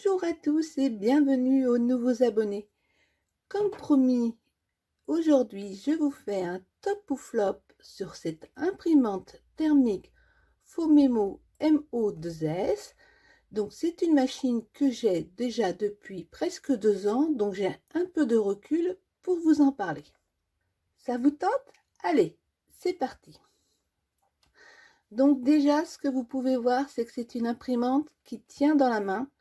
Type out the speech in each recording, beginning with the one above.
Bonjour à tous et bienvenue aux nouveaux abonnés. Comme promis, aujourd'hui je vous fais un top ou flop sur cette imprimante thermique Fomemo MO2S. Donc c'est une machine que j'ai déjà depuis presque 2 ans, donc j'ai un peu de recul pour vous en parler. Ça vous tente? Allez, c'est parti. Donc déjà, ce que vous pouvez voir, c'est que c'est une imprimante qui tient dans la main.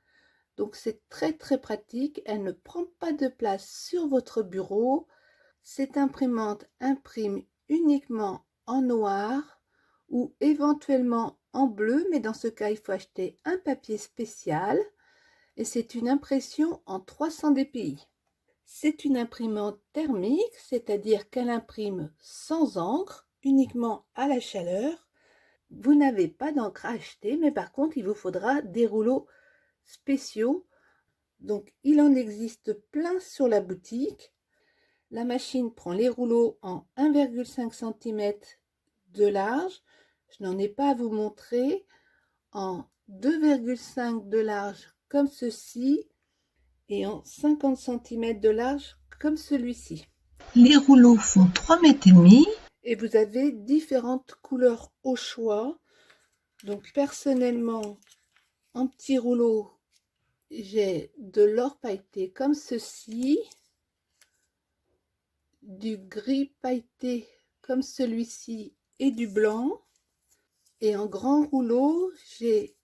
Donc c'est très pratique, elle ne prend pas de place sur votre bureau. Cette imprimante imprime uniquement en noir ou éventuellement en bleu, mais dans ce cas il faut acheter un papier spécial et c'est une impression en 300 dpi. C'est une imprimante thermique, c'est-à-dire qu'elle imprime sans encre, uniquement à la chaleur. Vous n'avez pas d'encre à acheter, mais par contre il vous faudra des rouleaux spéciaux. Donc il en existe plein sur la boutique. La machine prend les rouleaux en 1,5 cm de large. Je n'en ai pas à vous montrer. En 2,5 de large comme ceci et en 50 cm de large comme celui-ci. Les rouleaux font 3,5 m. Et vous avez différentes couleurs au choix. Donc personnellement, en petit rouleau, j'ai de l'or pailleté comme ceci, du gris pailleté comme celui-ci et du blanc. Et en grand rouleau, j'ai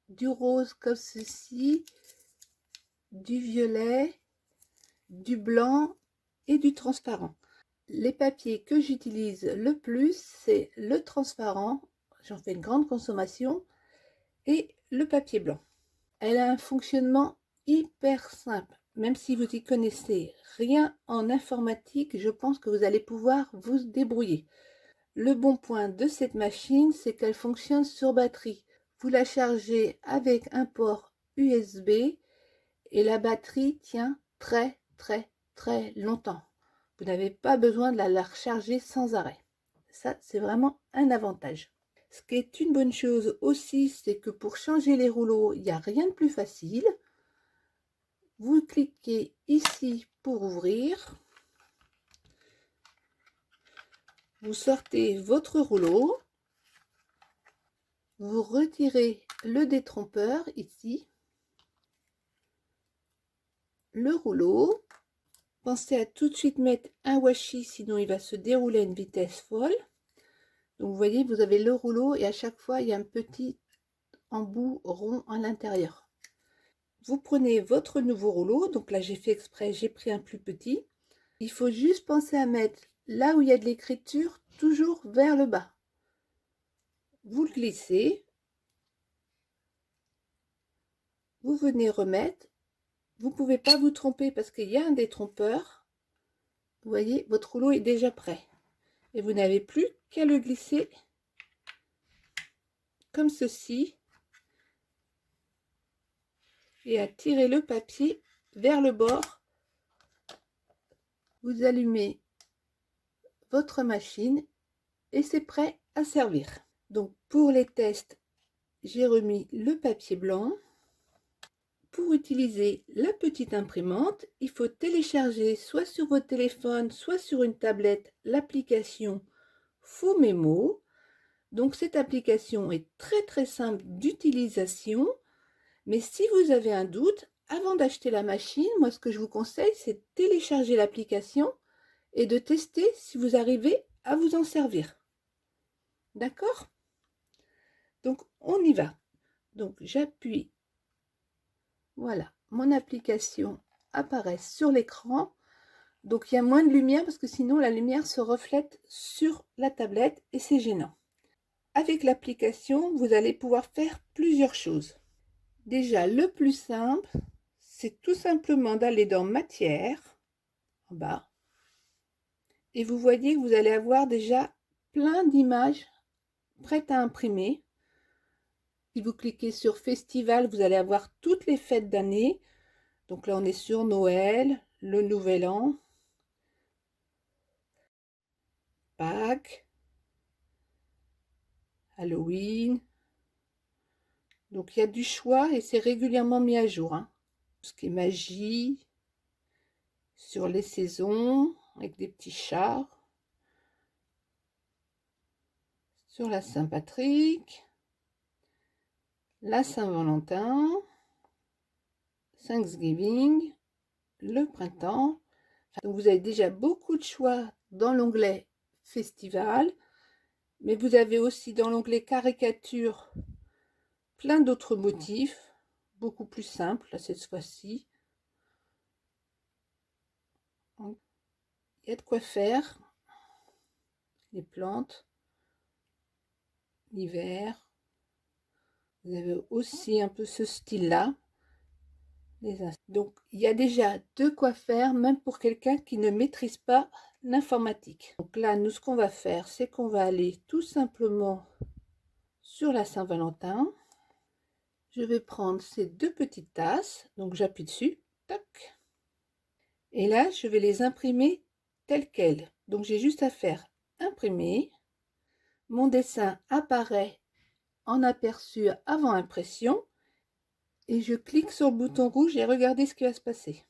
du rose comme ceci, du violet, du blanc et du transparent. Les papiers que j'utilise le plus, c'est le transparent, j'en fais une grande consommation, et le papier blanc. Elle a un fonctionnement hyper simple. Même si vous n'y connaissez rien en informatique, je pense que vous allez pouvoir vous débrouiller. Le bon point de cette machine, c'est qu'elle fonctionne sur batterie. Vous la chargez avec un port USB et la batterie tient très longtemps. Vous n'avez pas besoin de la recharger sans arrêt. Ça, c'est vraiment un avantage. Ce qui est une bonne chose aussi, c'est que pour changer les rouleaux, il n'y a rien de plus facile. Vous cliquez ici pour ouvrir. Vous sortez votre rouleau. Vous retirez le détrompeur ici. Le rouleau. Pensez à tout de suite mettre un washi, sinon il va se dérouler à une vitesse folle. Donc vous voyez, vous avez le rouleau et à chaque fois, il y a un petit embout rond à l'intérieur. Vous prenez votre nouveau rouleau. Donc là, j'ai fait exprès, j'ai pris un plus petit. Il faut juste penser à mettre là où il y a de l'écriture, toujours vers le bas. Vous le glissez. Vous venez remettre. Vous ne pouvez pas vous tromper parce qu'il y a un détrompeur. Vous voyez, votre rouleau est déjà prêt. Et vous n'avez plus qu'à le glisser comme ceci et à tirer le papier vers le bord. Vous allumez votre machine et c'est prêt à servir. Donc pour les tests, j'ai remis le papier blanc. Pour utiliser la petite imprimante, il faut télécharger soit sur votre téléphone, soit sur une tablette l'application Fomemo. Donc cette application est très simple d'utilisation, mais si vous avez un doute, avant d'acheter la machine, moi ce que je vous conseille, c'est de télécharger l'application et de tester si vous arrivez à vous en servir. D'accord? Donc on y va. Donc j'appuie. Voilà, mon application apparaît sur l'écran. Donc il y a moins de lumière parce que sinon la lumière se reflète sur la tablette et c'est gênant. Avec l'application, vous allez pouvoir faire plusieurs choses. Déjà, le plus simple, c'est tout simplement d'aller dans Matière, en bas, et vous voyez que vous allez avoir déjà plein d'images prêtes à imprimer. Si vous cliquez sur Festival, vous allez avoir toutes les fêtes d'année. Donc là, on est sur Noël, le Nouvel An, Pâques, Halloween, Donc il y a du choix et c'est régulièrement mis à jour, hein. Ce qui est magie, sur les saisons, avec des petits chats, sur la Saint-Patrick, la Saint-Valentin, Thanksgiving, le printemps. Donc vous avez déjà beaucoup de choix dans l'onglet Festival, mais vous avez aussi dans l'onglet Caricature plein d'autres motifs, beaucoup plus simples cette fois-ci. Il y a de quoi faire, les plantes, l'hiver. Vous avez aussi un peu ce style-là. Donc, il y a déjà de quoi faire, même pour quelqu'un qui ne maîtrise pas l'informatique. Donc là, nous, ce qu'on va faire, c'est qu'on va aller tout simplement sur la Saint-Valentin. Je vais prendre ces deux petites tasses. Donc, j'appuie dessus. Tac. Et là, je vais les imprimer telles quelles. Donc, j'ai juste à faire imprimer. Mon dessin apparaît en aperçu avant impression. Et je clique sur le bouton rouge et regardez ce qui va se passer.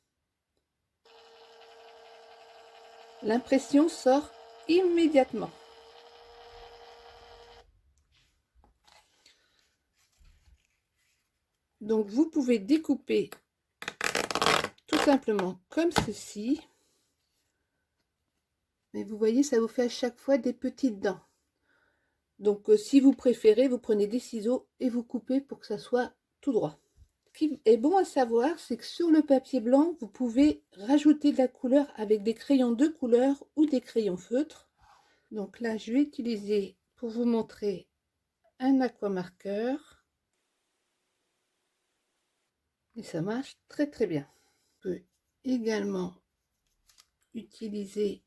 L'impression sort immédiatement. Donc vous pouvez découper tout simplement comme ceci. Mais vous voyez, ça vous fait à chaque fois des petites dents. Donc si vous préférez, vous prenez des ciseaux et vous coupez pour que ça soit tout droit. Ce qui est bon à savoir, c'est que sur le papier blanc, vous pouvez rajouter de la couleur avec des crayons de couleur ou des crayons feutres. Donc là, je vais utiliser, pour vous montrer, un aquamarqueur. Et ça marche très très bien. On peut également utiliser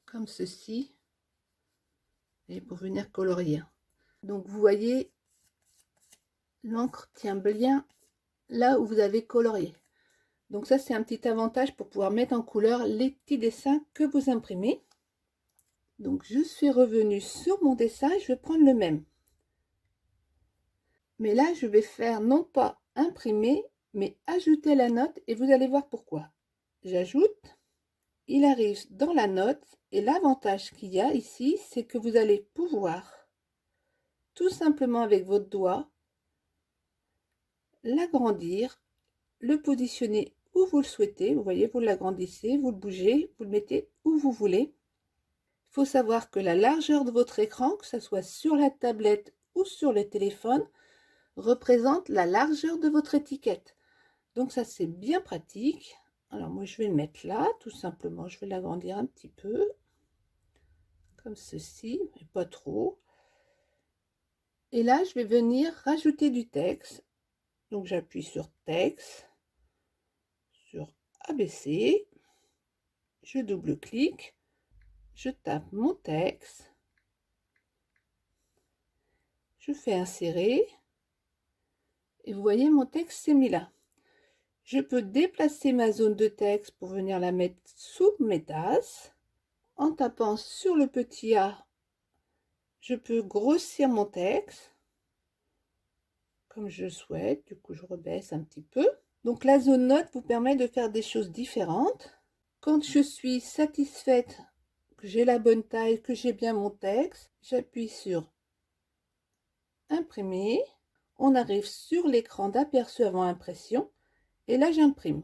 comme ceci, et pour venir colorier. Donc vous voyez, l'encre tient bien là où vous avez colorié. Donc ça, c'est un petit avantage pour pouvoir mettre en couleur les petits dessins que vous imprimez. Donc je suis revenue sur mon dessin, je vais prendre le même. Mais là, je vais faire non pas imprimer, mais ajouter la note et vous allez voir pourquoi. J'ajoute, il arrive dans la note et l'avantage qu'il y a ici, c'est que vous allez pouvoir tout simplement avec votre doigt l'agrandir, le positionner où vous le souhaitez. Vous voyez, vous l'agrandissez, vous le bougez, vous le mettez où vous voulez. Il faut savoir que la largeur de votre écran, que ce soit sur la tablette ou sur le téléphone, représente la largeur de votre étiquette. Donc ça, c'est bien pratique. Alors moi, je vais le mettre là, tout simplement. Je vais l'agrandir un petit peu, comme ceci, mais pas trop. Et là, je vais venir rajouter du texte. Donc j'appuie sur texte, sur ABC, je double-clique, je tape mon texte, je fais insérer, et vous voyez, mon texte s'est mis là. Je peux déplacer ma zone de texte pour venir la mettre sous mes tasses. En tapant sur le petit A, je peux grossir mon texte comme je souhaite. Du coup, je rebaisse un petit peu. Donc la zone note vous permet de faire des choses différentes. Quand je suis satisfaite que j'ai la bonne taille, que j'ai bien mon texte, j'appuie sur imprimer. On arrive sur l'écran d'aperçu avant impression et là j'imprime.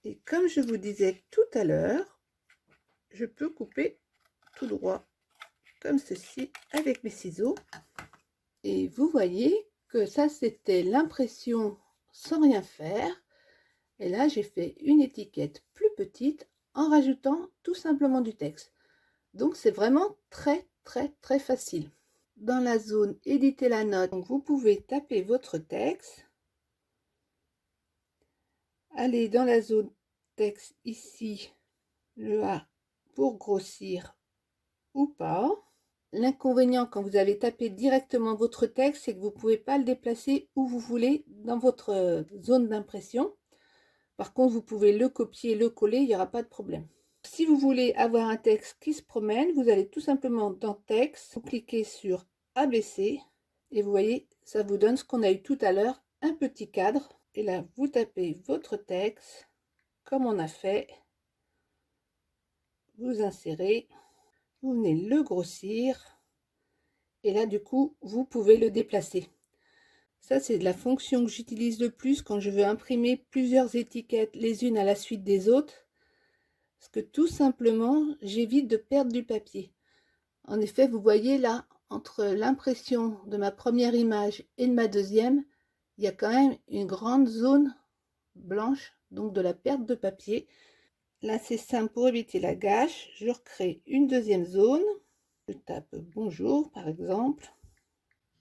Et comme je vous disais tout à l'heure, je peux couper tout droit comme ceci avec mes ciseaux. Et vous voyez que ça, c'était l'impression sans rien faire. Et là, j'ai fait une étiquette plus petite en rajoutant tout simplement du texte. Donc, c'est vraiment très, très, très facile. Dans la zone éditer la note, donc vous pouvez taper votre texte. Allez dans la zone texte ici, le A pour grossir ou pas. L'inconvénient quand vous avez tapé directement votre texte, c'est que vous ne pouvez pas le déplacer où vous voulez dans votre zone d'impression. Par contre, vous pouvez le copier, le coller, il n'y aura pas de problème. Si vous voulez avoir un texte qui se promène, vous allez tout simplement dans Texte, vous cliquez sur ABC et vous voyez, ça vous donne ce qu'on a eu tout à l'heure, un petit cadre. Et là, vous tapez votre texte comme on a fait. Vous insérez, vous venez le grossir et là du coup vous pouvez le déplacer. Ça c'est la fonction que j'utilise le plus quand je veux imprimer plusieurs étiquettes les unes à la suite des autres, parce que tout simplement j'évite de perdre du papier. En effet, vous voyez là, entre l'impression de ma première image et de ma deuxième, il y a quand même une grande zone blanche, donc de la perte de papier. Là, c'est simple, pour éviter la gâche, je recrée une deuxième zone. Je tape bonjour, par exemple.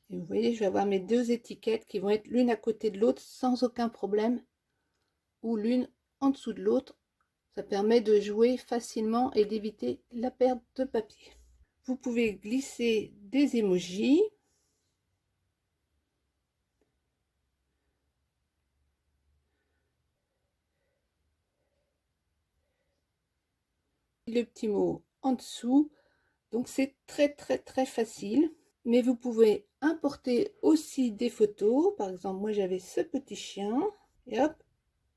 Et vous voyez, je vais avoir mes deux étiquettes qui vont être l'une à côté de l'autre sans aucun problème, ou l'une en dessous de l'autre. Ça permet de jouer facilement et d'éviter la perte de papier. Vous pouvez glisser des emojis. Le petit mot en dessous. Donc c'est très facile. Mais vous pouvez importer aussi des photos. Par exemple, moi j'avais ce petit chien. Et hop,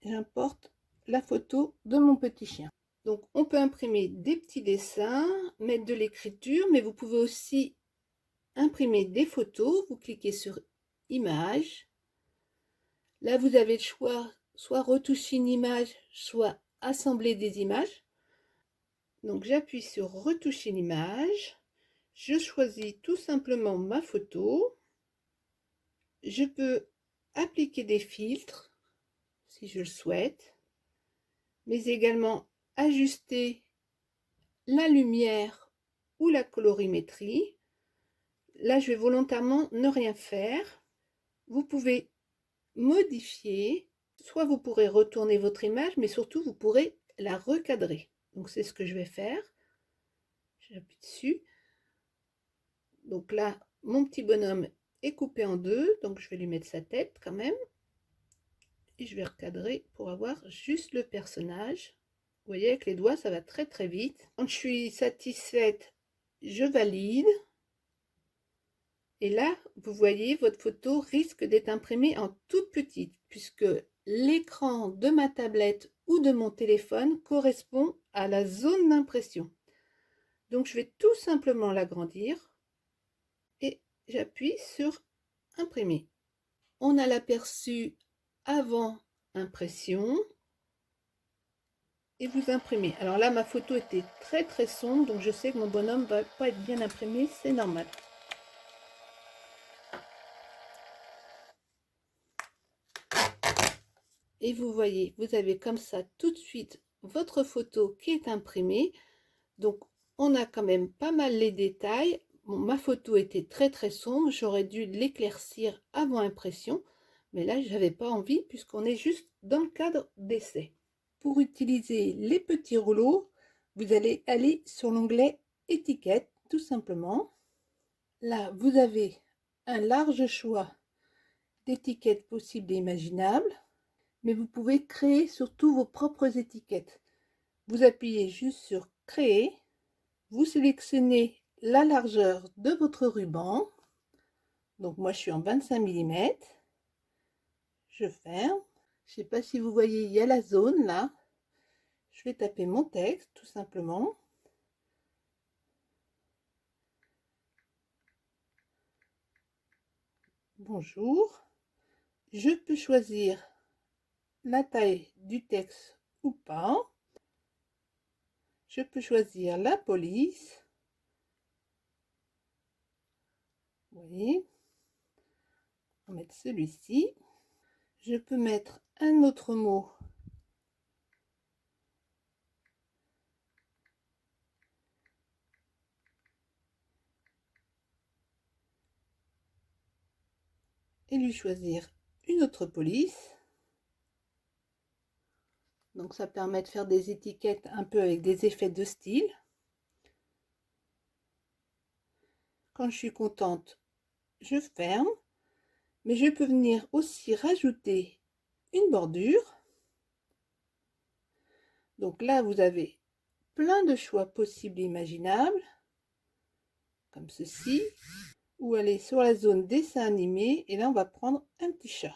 j'importe la photo de mon petit chien. Donc on peut imprimer des petits dessins, mettre de l'écriture, mais vous pouvez aussi imprimer des photos. Vous cliquez sur Images. Là, vous avez le choix, soit retoucher une image, soit assembler des images. Donc j'appuie sur retoucher l'image. Je choisis tout simplement ma photo. Je peux appliquer des filtres si je le souhaite, mais également ajuster la lumière ou la colorimétrie. Là, je vais volontairement ne rien faire. Vous pouvez modifier, soit vous pourrez retourner votre image, mais surtout vous pourrez la recadrer. Donc c'est ce que je vais faire. J'appuie dessus. Donc là, mon petit bonhomme est coupé en deux, donc je vais lui mettre sa tête quand même. Et je vais recadrer pour avoir juste le personnage. Vous voyez, avec les doigts, ça va très vite. Quand je suis satisfaite, je valide. Et là, vous voyez, votre photo risque d'être imprimée en toute petite, puisque l'écran de ma tablette ou de mon téléphone correspond à la zone d'impression. Donc, je vais tout simplement l'agrandir et j'appuie sur imprimer. On a l'aperçu avant impression et vous imprimez. Alors là, ma photo était très sombre, donc je sais que mon bonhomme va pas être bien imprimé, c'est normal. Et vous voyez, vous avez comme ça tout de suite votre photo qui est imprimée. Donc on a quand même pas mal les détails. Bon, ma photo était très sombre, j'aurais dû l'éclaircir avant impression, mais là j'avais pas envie puisqu'on est juste dans le cadre d'essai. Pour utiliser les petits rouleaux, vous allez aller sur l'onglet étiquette tout simplement. Là vous avez un large choix d'étiquettes possibles et imaginables, mais vous pouvez créer surtout vos propres étiquettes. Vous appuyez juste sur créer, vous sélectionnez la largeur de votre ruban. Donc moi je suis en 25 mm. Je ferme. Je ne sais pas si vous voyez, il y a la zone là. Je vais taper mon texte tout simplement. Bonjour. Je peux choisir la taille du texte ou pas. Je peux choisir la police. Vous voyez, on va mettre celui-ci. Je peux mettre un autre mot. Et lui choisir une autre police. Donc ça permet de faire des étiquettes un peu avec des effets de style. Quand je suis contente, je ferme. Mais je peux venir aussi rajouter une bordure. Donc là, vous avez plein de choix possibles et imaginables, comme ceci, ou aller sur la zone dessin animé, et là on va prendre un petit chat.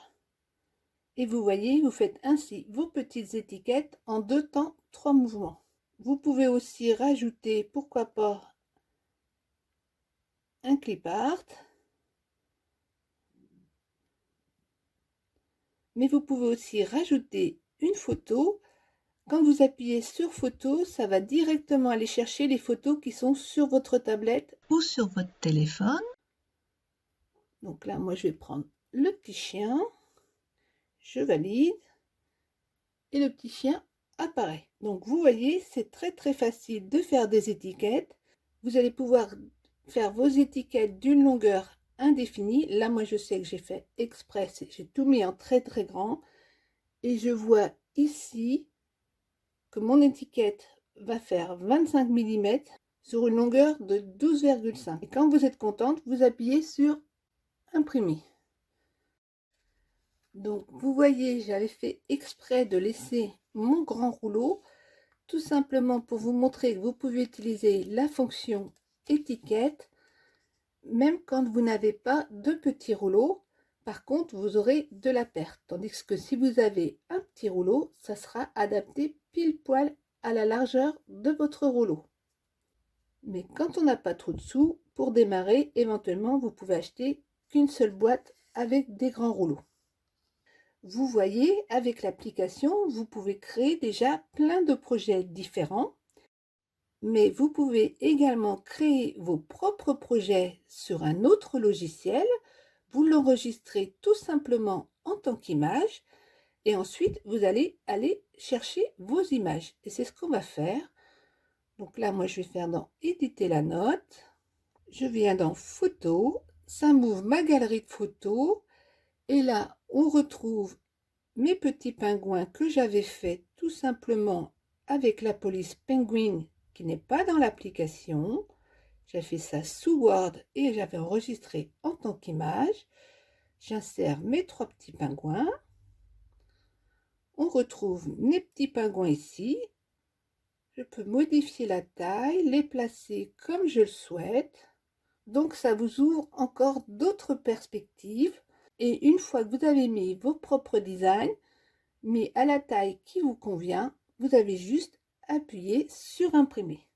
Et vous voyez, vous faites ainsi vos petites étiquettes en 2 temps, 3 mouvements. Vous pouvez aussi rajouter, pourquoi pas, un clip art. Mais vous pouvez aussi rajouter une photo. Quand vous appuyez sur photo, ça va directement aller chercher les photos qui sont sur votre tablette ou sur votre téléphone. Donc là, moi, je vais prendre le petit chien. Je valide. Et le petit chien apparaît. Donc, vous voyez, c'est très, très facile de faire des étiquettes. Vous allez pouvoir faire vos étiquettes d'une longueur indéfinie. Là, moi, je sais que j'ai fait exprès. J'ai tout mis en très, très grand. Et je vois ici que mon étiquette va faire 25 mm sur une longueur de 12,5. Et quand vous êtes contente, vous appuyez sur imprimer. Donc vous voyez, j'avais fait exprès de laisser mon grand rouleau, tout simplement pour vous montrer que vous pouvez utiliser la fonction étiquette, même quand vous n'avez pas de petit rouleau. Par contre, vous aurez de la perte. Tandis que si vous avez un petit rouleau, ça sera adapté pile poil à la largeur de votre rouleau. Mais quand on n'a pas trop de sous, pour démarrer, éventuellement, vous pouvez acheter qu'une seule boîte avec des grands rouleaux. Vous voyez, avec l'application, vous pouvez créer déjà plein de projets différents. Mais vous pouvez également créer vos propres projets sur un autre logiciel. Vous l'enregistrez tout simplement en tant qu'image et ensuite vous allez aller chercher vos images. Et c'est ce qu'on va faire. Donc là, moi, je vais faire dans éditer la note. Je viens dans photo. Ça m'ouvre ma galerie de photos. Et là, on retrouve mes petits pingouins que j'avais fait tout simplement avec la police Penguin qui n'est pas dans l'application. J'ai fait ça sous Word et j'avais enregistré en tant qu'image. J'insère mes 3 petits pingouins. On retrouve mes petits pingouins ici. Je peux modifier la taille, les placer comme je le souhaite. Donc ça vous ouvre encore d'autres perspectives. Et une fois que vous avez mis vos propres designs, mis à la taille qui vous convient, vous avez juste appuyé sur imprimer.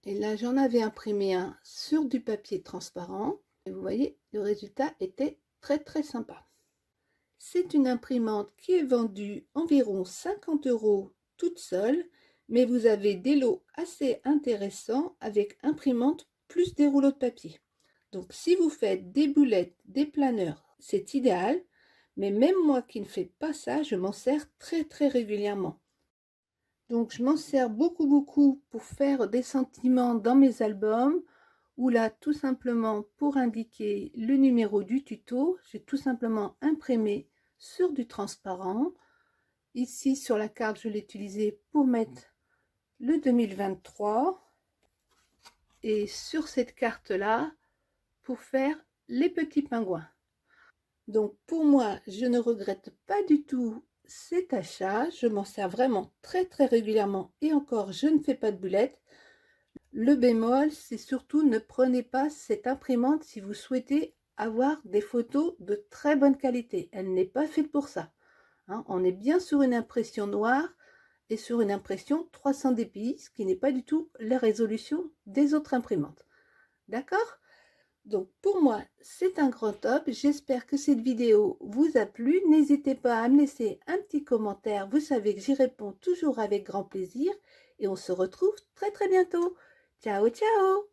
Et là, j'en avais imprimé un sur du papier transparent. Et vous voyez, le résultat était très très sympa. C'est une imprimante qui est vendue environ 50 € toute seule, mais vous avez des lots assez intéressants avec imprimante plus des rouleaux de papier. Donc si vous faites des boulettes, des planeurs, c'est idéal, mais même moi qui ne fais pas ça, je m'en sers très très régulièrement. Donc je m'en sers beaucoup pour faire des sentiments dans mes albums, ou là tout simplement pour indiquer le numéro du tuto, j'ai tout simplement imprimé sur du transparent. Ici sur la carte, je l'ai utilisé pour mettre le 2023 et sur cette carte là pour faire les petits pingouins. Donc pour moi, je ne regrette pas du tout cet achat, je m'en sers vraiment très très régulièrement et encore je ne fais pas de boulettes. Le bémol, c'est surtout ne prenez pas cette imprimante si vous souhaitez avoir des photos de très bonne qualité. Elle n'est pas faite pour ça. Hein, on est bien sur une impression noire et sur une impression 300 dpi, ce qui n'est pas du tout la résolution des autres imprimantes. D'accord ? Donc pour moi, c'est un grand top. J'espère que cette vidéo vous a plu. N'hésitez pas à me laisser un petit commentaire. Vous savez que j'y réponds toujours avec grand plaisir. Et on se retrouve très très bientôt. Ciao, ciao!